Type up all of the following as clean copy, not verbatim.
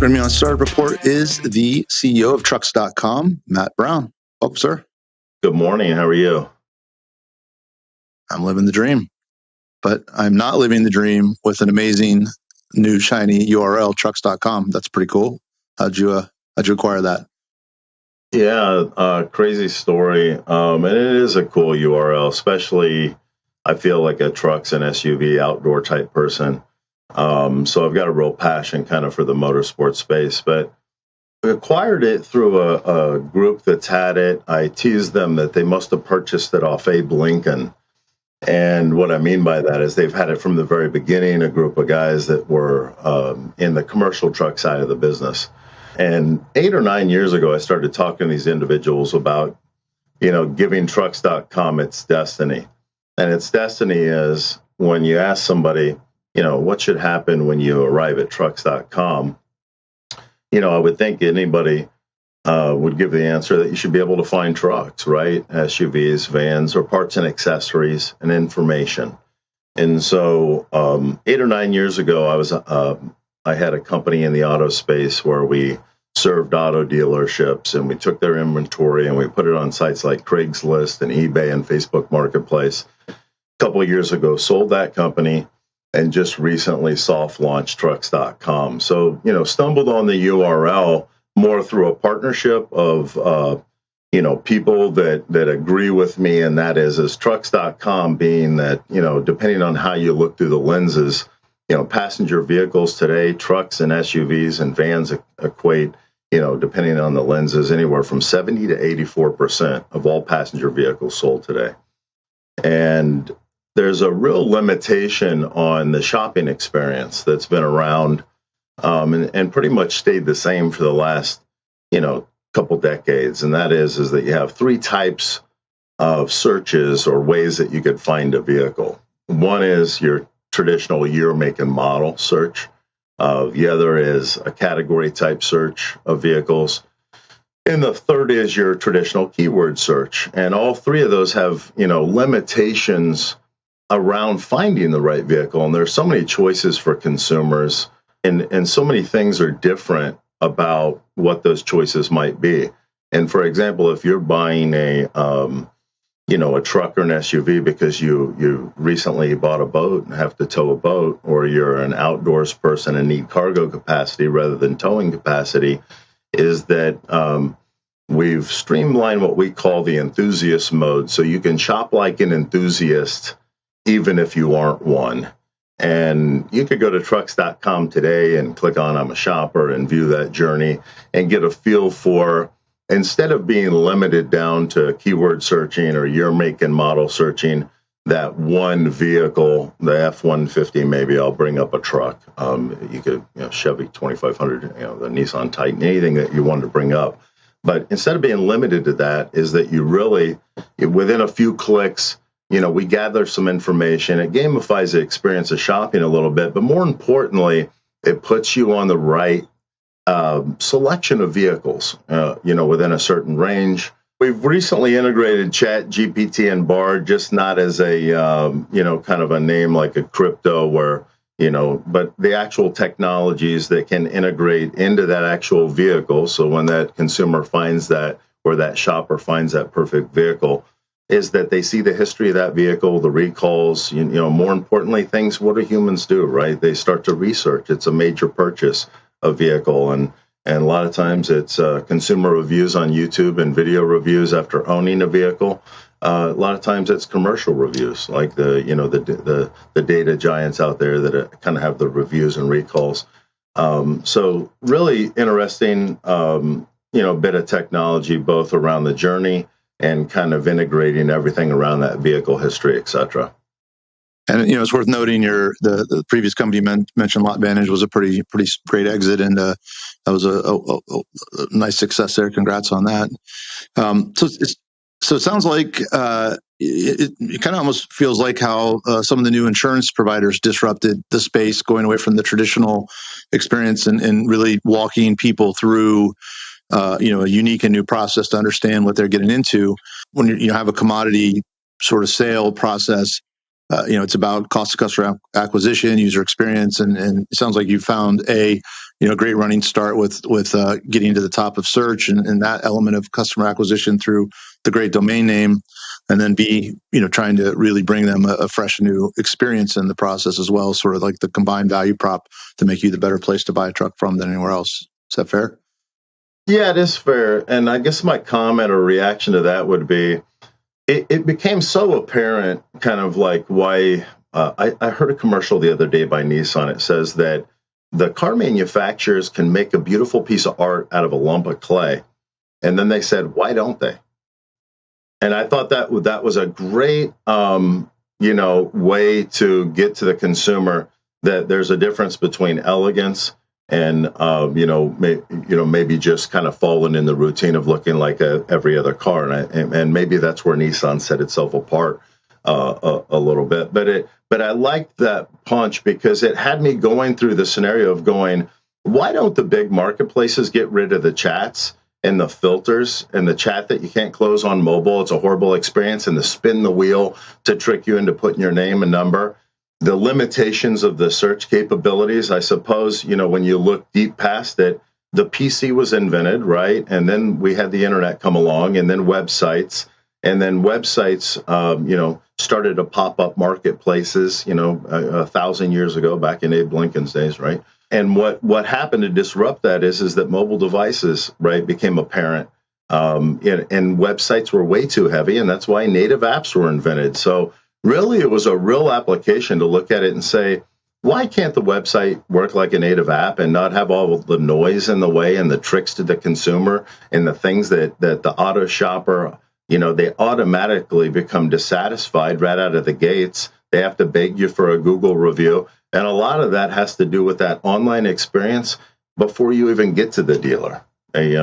Joining me on Startup Report is the CEO of Trucks.com, Matt Brown. Welcome, sir. Good morning. How are you? I'm living the dream, but I'm not living the dream with an amazing new shiny URL, Trucks.com. That's pretty cool. How'd you acquire that? Yeah, crazy story. And it is a cool URL, especially I feel like a trucks and SUV outdoor type person. So I've got a real passion kind of for the motorsport space, but we acquired it through a group that's had it. I teased them that they must have purchased it off Abe Lincoln. And what I mean by that is they've had it from the very beginning, a group of guys that were in the commercial truck side of the business. And 8 or 9 years ago, I started talking to these individuals about, giving Trucks.com its destiny. And its destiny is when you ask somebody, what should happen when you arrive at Trucks.com? I would think anybody would give the answer that you should be able to find trucks, right? SUVs, vans, or parts and accessories and information. And so 8 or 9 years ago, I had a company in the auto space where we served auto dealerships, and we took their inventory and we put it on sites like Craigslist and eBay and Facebook Marketplace. A couple of years ago, sold that company and just recently soft launched Trucks.com. So, stumbled on the URL more through a partnership of, people that agree with me. And that is Trucks.com being that, depending on how you look through the lenses, passenger vehicles today, trucks and SUVs and vans equate, depending on the lenses, anywhere from 70 to 84% of all passenger vehicles sold today. And there's a real limitation on the shopping experience that's been around and pretty much stayed the same for the last, couple decades. And that is that you have 3 types of searches or ways that you could find a vehicle. One is your traditional year, make, and model search. The other is a category type search of vehicles. And the third is your traditional keyword search. And all 3 of those have, limitations around finding the right vehicle. And there's so many choices for consumers, and so many things are different about what those choices might be. And for example, if you're buying a truck or an SUV because you recently bought a boat and have to tow a boat, or you're an outdoors person and need cargo capacity rather than towing capacity, is that we've streamlined what we call the enthusiast mode. So you can shop like an enthusiast even if you aren't one. And you could go to Trucks.com today and click on I'm a shopper and view that journey and get a feel for, instead of being limited down to keyword searching or year, make, and model searching, that one vehicle, the F-150, maybe I'll bring up a truck. You could, Chevy 2500, the Nissan Titan, anything that you wanted to bring up. But instead of being limited to that, is that you really, within a few clicks, we gather some information. It gamifies the experience of shopping a little bit, but more importantly, it puts you on the right selection of vehicles, within a certain range. We've recently integrated Chat GPT and Bard, just not as a, kind of a name like a crypto where, but the actual technologies that can integrate into that actual vehicle. So when that consumer finds that, or that shopper finds that perfect vehicle, is that they see the history of that vehicle, the recalls, more importantly, things, what do humans do, right? They start to research. It's a major purchase of vehicle. And a lot of times it's consumer reviews on YouTube and video reviews after owning a vehicle. A lot of times it's commercial reviews, like the data giants out there that kind of have the reviews and recalls. So really interesting, bit of technology, both around the journey and kind of integrating everything around that vehicle history, et cetera. And it's worth noting the previous company you mentioned, LotVantage, was a pretty great exit, and that was a nice success there. Congrats on that. So it sounds like it kind of almost feels like how some of the new insurance providers disrupted the space, going away from the traditional experience and really walking people through a unique and new process to understand what they're getting into. When you have a commodity sort of sale process, it's about cost of customer acquisition, user experience, and it sounds like you found a great running start with getting to the top of search and that element of customer acquisition through the great domain name, and then B, trying to really bring them a fresh new experience in the process as well, sort of like the combined value prop to make you the better place to buy a truck from than anywhere else. Is that fair? Yeah, it is fair. And I guess my comment or reaction to that would be, it became so apparent, kind of like why I heard a commercial the other day by Nissan. It says that the car manufacturers can make a beautiful piece of art out of a lump of clay. And then they said, why don't they? And I thought that was a great, way to get to the consumer, that there's a difference between elegance and, maybe just kind of falling in the routine of looking like every other car. And maybe that's where Nissan set itself apart a little bit. But I liked that punch because it had me going through the scenario of going, why don't the big marketplaces get rid of the chats and the filters and the chat that you can't close on mobile? It's a horrible experience. And the spin the wheel to trick you into putting your name and number. The limitations of the search capabilities, I suppose, when you look deep past it, the PC was invented, right? And then we had the internet come along, and then websites. And then websites, started to pop up marketplaces, 1,000 years ago, back in Abe Lincoln's days, right? And what happened to disrupt that is that mobile devices, right, became apparent, and websites were way too heavy, and that's why native apps were invented. So really, it was a real application to look at it and say, why can't the website work like a native app and not have all of the noise in the way and the tricks to the consumer and the things that the auto shopper, they automatically become dissatisfied right out of the gates. They have to beg you for a Google review. And a lot of that has to do with that online experience before you even get to the dealer. And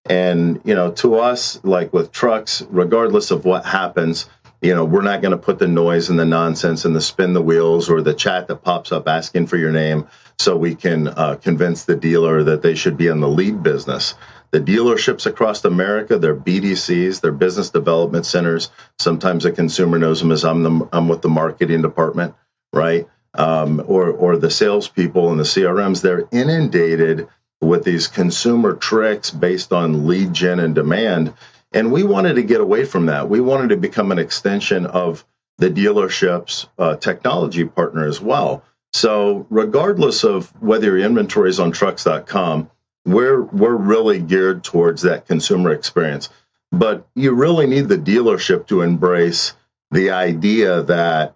to us, like with trucks, regardless of what happens, we're not going to put the noise and the nonsense and the spin the wheels or the chat that pops up asking for your name so we can convince the dealer that they should be in the lead business. The dealerships across America, they're BDCs, they're business development centers. Sometimes a consumer knows them as I'm with the marketing department, right? Or the salespeople and the CRMs. They're inundated with these consumer tricks based on lead gen and demand. And we wanted to get away from that. We wanted to become an extension of the dealership's technology partner as well. So regardless of whether your inventory is on trucks.com, we're really geared towards that consumer experience. But you really need the dealership to embrace the idea that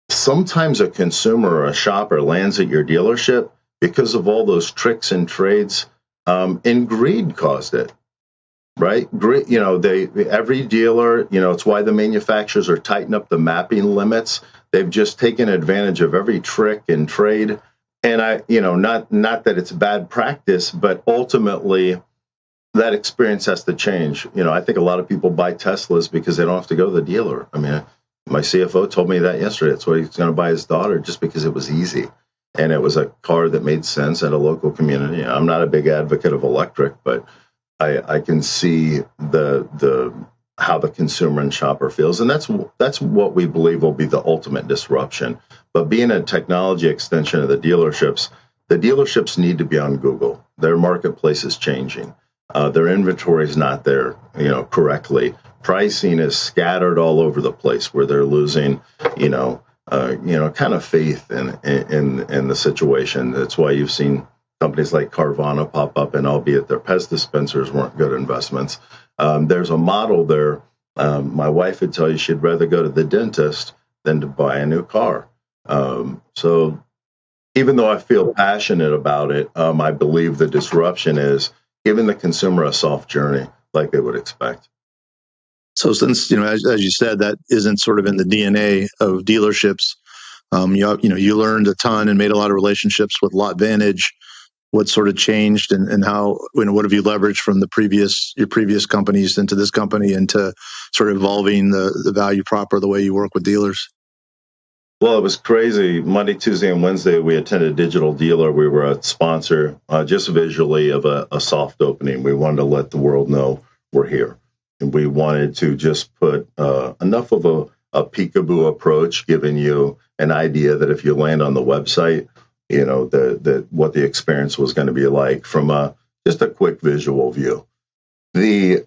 sometimes a consumer or a shopper lands at your dealership because of all those tricks and trades, and greed caused it. Right. Great. Every dealer, it's why the manufacturers are tightening up the mapping limits. They've just taken advantage of every trick and trade. And not that it's bad practice, but ultimately that experience has to change. I think a lot of people buy Teslas because they don't have to go to the dealer. I mean, my CFO told me that yesterday. That's why he's going to buy his daughter, just because it was easy. And it was a car that made sense at a local community. I'm not a big advocate of electric, but I can see the how the consumer and shopper feels, and that's what we believe will be the ultimate disruption. But being a technology extension of the dealerships need to be on Google. Their marketplace is changing. Their inventory is not there, correctly. Pricing is scattered all over the place, where they're losing, kind of faith in the situation. That's why you've seen companies like Carvana pop up, and albeit their Pez dispensers weren't good investments. There's a model there. My wife would tell you she'd rather go to the dentist than to buy a new car. So even though I feel passionate about it, I believe the disruption is giving the consumer a soft journey like they would expect. So since, as you said, that isn't sort of in the DNA of dealerships, you learned a ton and made a lot of relationships with LotVantage. What sort of changed, and how, what have you leveraged from your previous companies into this company, into sort of evolving the value prop or the way you work with dealers? Well, it was crazy. Monday, Tuesday, and Wednesday, we attended Digital Dealer. We were a sponsor, just visually, of a soft opening. We wanted to let the world know we're here. And we wanted to just put enough of a peekaboo approach, giving you an idea that if you land on the website, the what the experience was going to be like from just a quick visual view. The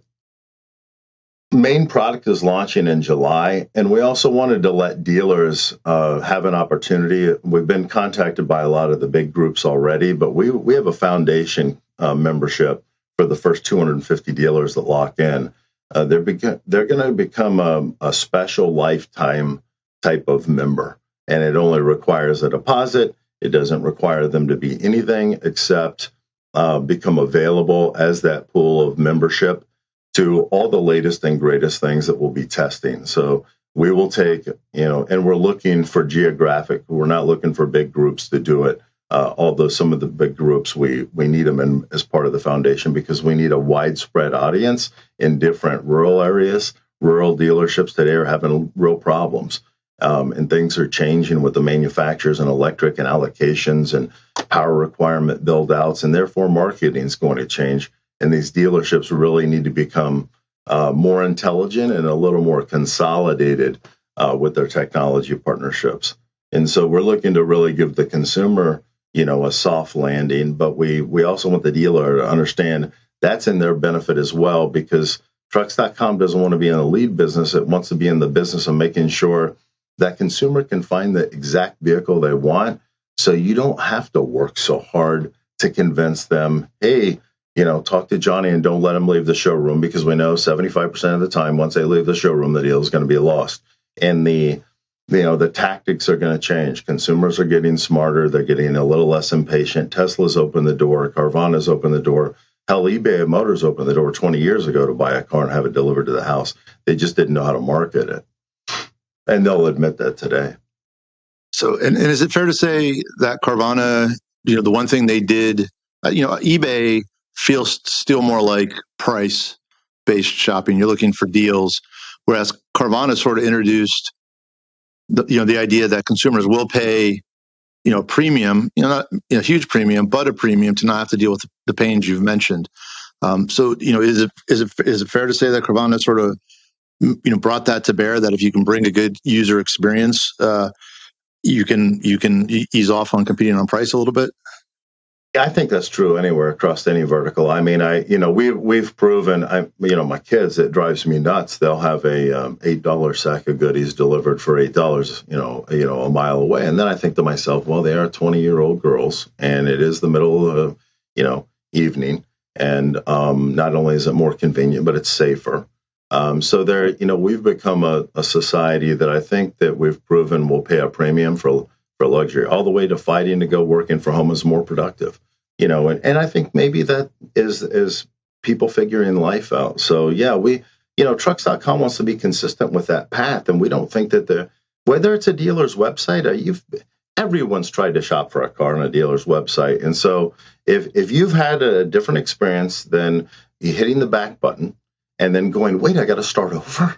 main product is launching in July, and we also wanted to let dealers have an opportunity. We've been contacted by a lot of the big groups already, but we have a foundation membership for the first 250 dealers that lock in. They're going to become a special lifetime type of member, and it only requires a deposit. It doesn't require them to be anything except become available as that pool of membership to all the latest and greatest things that we'll be testing. So we will take, and we're looking for geographic. We're not looking for big groups to do it. Although some of the big groups, we need them as part of the foundation because we need a widespread audience in different rural areas. Rural dealerships today are having real problems. And things are changing with the manufacturers and electric and allocations and power requirement build outs, and therefore marketing is going to change. And these dealerships really need to become more intelligent and a little more consolidated with their technology partnerships. And so we're looking to really give the consumer, a soft landing, but we also want the dealer to understand that's in their benefit as well, because Trucks.com doesn't want to be in the lead business. It wants to be in the business of making sure that consumer can find the exact vehicle they want. So you don't have to work so hard to convince them, hey, talk to Johnny and don't let them leave the showroom, because we know 75% of the time, once they leave the showroom, the deal is going to be lost. And the tactics are going to change. Consumers are getting smarter. They're getting a little less impatient. Tesla's opened the door. Carvana's opened the door. Hell, eBay Motors opened the door 20 years ago to buy a car and have it delivered to the house. They just didn't know how to market it. And they'll admit that today. So, and is it fair to say that Carvana, the one thing they did, eBay feels still more like price-based shopping. You're looking for deals, whereas Carvana sort of introduced the idea that consumers will pay, premium, not a huge premium, but a premium to not have to deal with the pains you've mentioned. So, is it fair to say that Carvana sort of, brought that to bear, that if you can bring a good user experience, you can ease off on competing on price a little bit? Yeah, I think that's true anywhere across any vertical. I mean, we've proven. My kids, it drives me nuts. They'll have a $8 sack of goodies delivered for $8, a mile away, and then I think to myself, well, they are 20-year-old girls, and it is the middle of evening, and not only is it more convenient, but it's safer. So we've become a society that I think that we've proven will pay a premium for luxury, all the way to fighting to go working from home is more productive, and I think maybe that is people figuring life out. So yeah, Trucks.com wants to be consistent with that path, and we don't think that whether it's a dealer's website, everyone's tried to shop for a car on a dealer's website, and so if you've had a different experience than hitting the back button and then going, wait, I got to start over.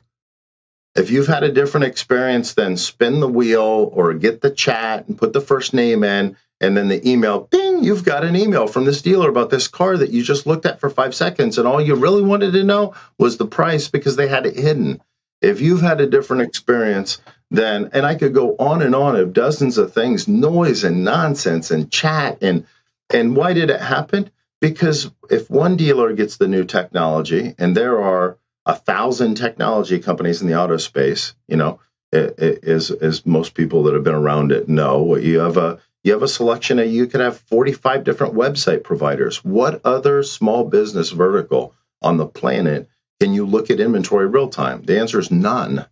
If you've had a different experience, then spin the wheel or get the chat and put the first name in, and then the email, ding, you've got an email from this dealer about this car that you just looked at for 5 seconds, and all you really wanted to know was the price because they had it hidden. If you've had a different experience, then, and I could go on and on of dozens of things, noise and nonsense and chat, and why did it happen? Because if one dealer gets the new technology, and there are 1,000 technology companies in the auto space, as most people that have been around it know, you have a selection you could have 45 different website providers. What other small business vertical on the planet can you look at inventory real time? The answer is none.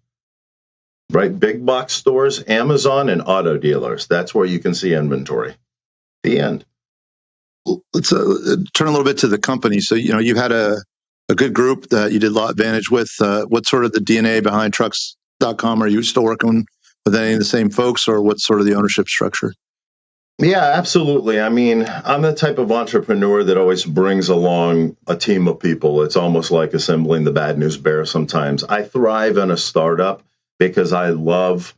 Right? Big box stores, Amazon, and auto dealers. That's where you can see inventory. The end. Let's turn a little bit to the company. So, you've had a good group that you did Lot Advantage with. What's sort of the DNA behind Trucks.com? Are you still working with any of the same folks, or what's sort of the ownership structure? Yeah, absolutely. I mean, I'm the type of entrepreneur that always brings along a team of people. It's almost like assembling the bad news bear sometimes. I thrive in a startup because I love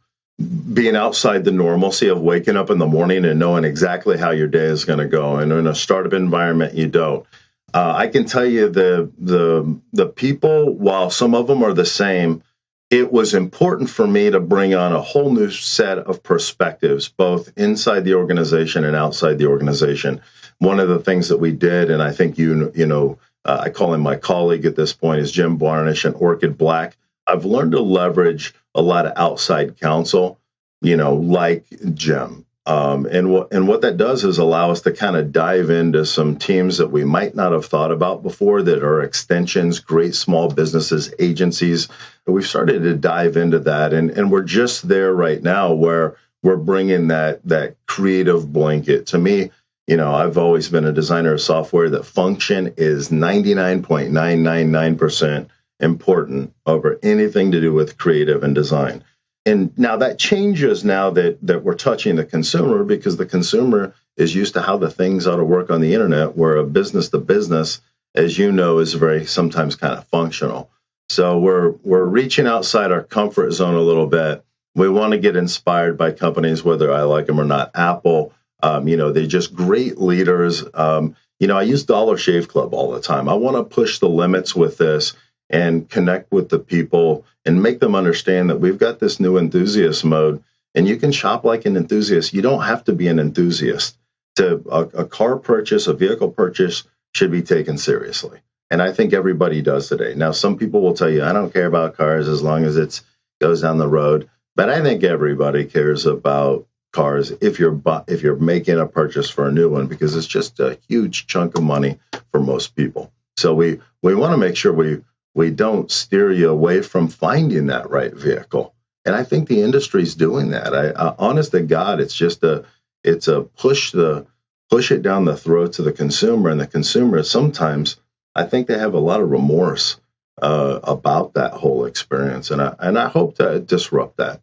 being outside the normalcy of waking up in the morning and knowing exactly how your day is going to go. And in a startup environment, you don't. I can tell you the people, while some of them are the same, it was important for me to bring on a whole new set of perspectives, both inside the organization and outside the organization. One of the things that we did, and I think I call him my colleague at this point, is Jim Barnish and Orchid Black. I've learned to leverage a lot of outside counsel, like Jim. And what that does is allow us to kind of dive into some teams that we might not have thought about before that are extensions, great small businesses, agencies. And we've started to dive into that, and we're just there right now where we're bringing that creative blanket. To me, I've always been a designer of software that function is 99.999% important over anything to do with creative and design. And now that changes now that we're touching the consumer, because the consumer is used to how the things ought to work on the internet, where a business to business, as you know, is very sometimes kind of functional. So we're reaching outside our comfort zone a little bit. We want to get inspired by companies, whether I like them or not. Apple, they're just great leaders. I use Dollar Shave Club all the time. I want to push the limits with this and connect with the people and make them understand that we've got this new enthusiast mode, and you can shop like an enthusiast. You don't have to be an enthusiast. A car purchase, a vehicle purchase should be taken seriously. And I think everybody does today. Now, some people will tell you, I don't care about cars as long as it goes down the road. But I think everybody cares about cars if you're making a purchase for a new one, because it's just a huge chunk of money for most people. So we want to make sure we don't steer you away from finding that right vehicle. And I think the industry's doing that. Honest to God, it's a push it down the throat to the consumer, and the consumer sometimes, I think they have a lot of remorse about that whole experience, and I hope to disrupt that.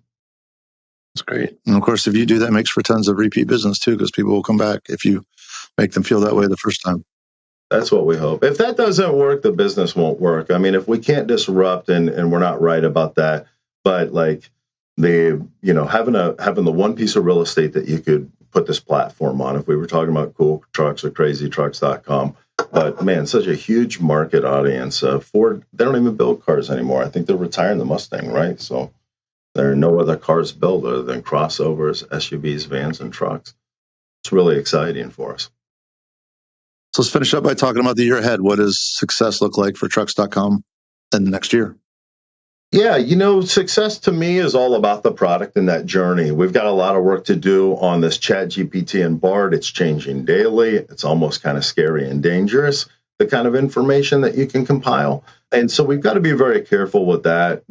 That's great. And of course, if you do that, it makes for tons of repeat business too, because people will come back if you make them feel that way the first time. That's what we hope. If that doesn't work, the business won't work. I mean, if we can't disrupt, and we're not right about that, but like having the one piece of real estate that you could put this platform on, if we were talking about cool trucks or crazytrucks.com, but man, such a huge market audience. Ford, they don't even build cars anymore. I think they're retiring the Mustang, right? So there are no other cars built other than crossovers, SUVs, vans, and trucks. It's really exciting for us. So let's finish up by talking about the year ahead. What does success look like for trucks.com in the next year? Yeah, success to me is all about the product and that journey. We've got a lot of work to do on this Chat GPT and BARD. It's changing daily. It's almost kind of scary and dangerous, the kind of information that you can compile. And so we've got to be very careful with that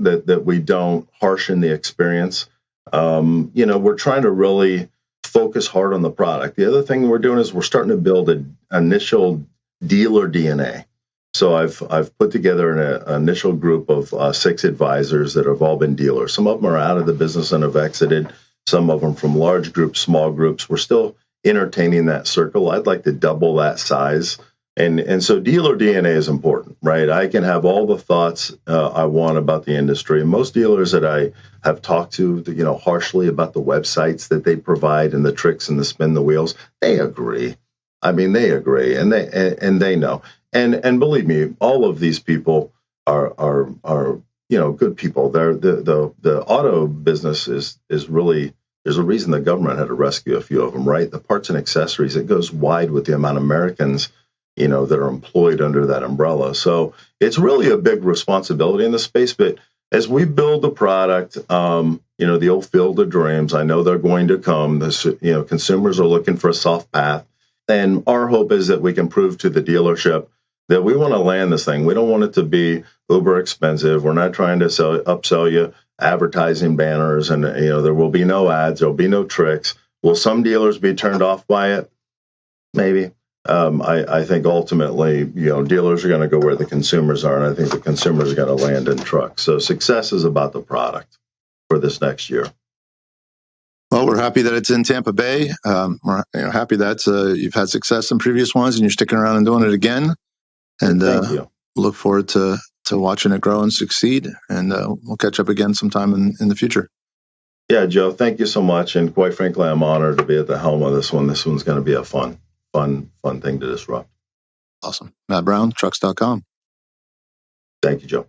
we don't harshen the experience. We're trying to really focus hard on the product. The other thing we're doing is we're starting to build an initial dealer DNA. So I've put together an initial group of 6 advisors that have all been dealers. Some of them are out of the business and have exited. Some of them from large groups, small groups. We're still entertaining that circle. I'd like to double that size. And so dealer DNA is important, right? I can have all the thoughts I want about the industry. Most dealers that I have talked to, harshly about the websites that they provide and the tricks and the spin the wheels, they agree. I mean, they agree, and they know. And believe me, all of these people are good people. They're the auto business is really, there's a reason the government had to rescue a few of them, right? The parts and accessories, it goes wide with the amount of Americans that are employed under that umbrella. So it's really a big responsibility in the space. But as we build the product, the old field of dreams, I know they're going to come. Consumers are looking for a soft path. And our hope is that we can prove to the dealership that we want to land this thing. We don't want it to be uber expensive. We're not trying to upsell you advertising banners, and there will be no ads. There will be no tricks. Will some dealers be turned off by it? Maybe. I think ultimately, dealers are going to go where the consumers are, and I think the consumers are going to land in trucks. So success is about the product for this next year. Well, we're happy that it's in Tampa Bay. We're happy that you've had success in previous ones and you're sticking around and doing it again. And thank you. Look forward to watching it grow and succeed. And we'll catch up again sometime in the future. Yeah, Joe, thank you so much. And quite frankly, I'm honored to be at the helm of this one. This one's going to be a fun thing to disrupt. Awesome. Matt Brown, trucks.com. Thank you, Joe.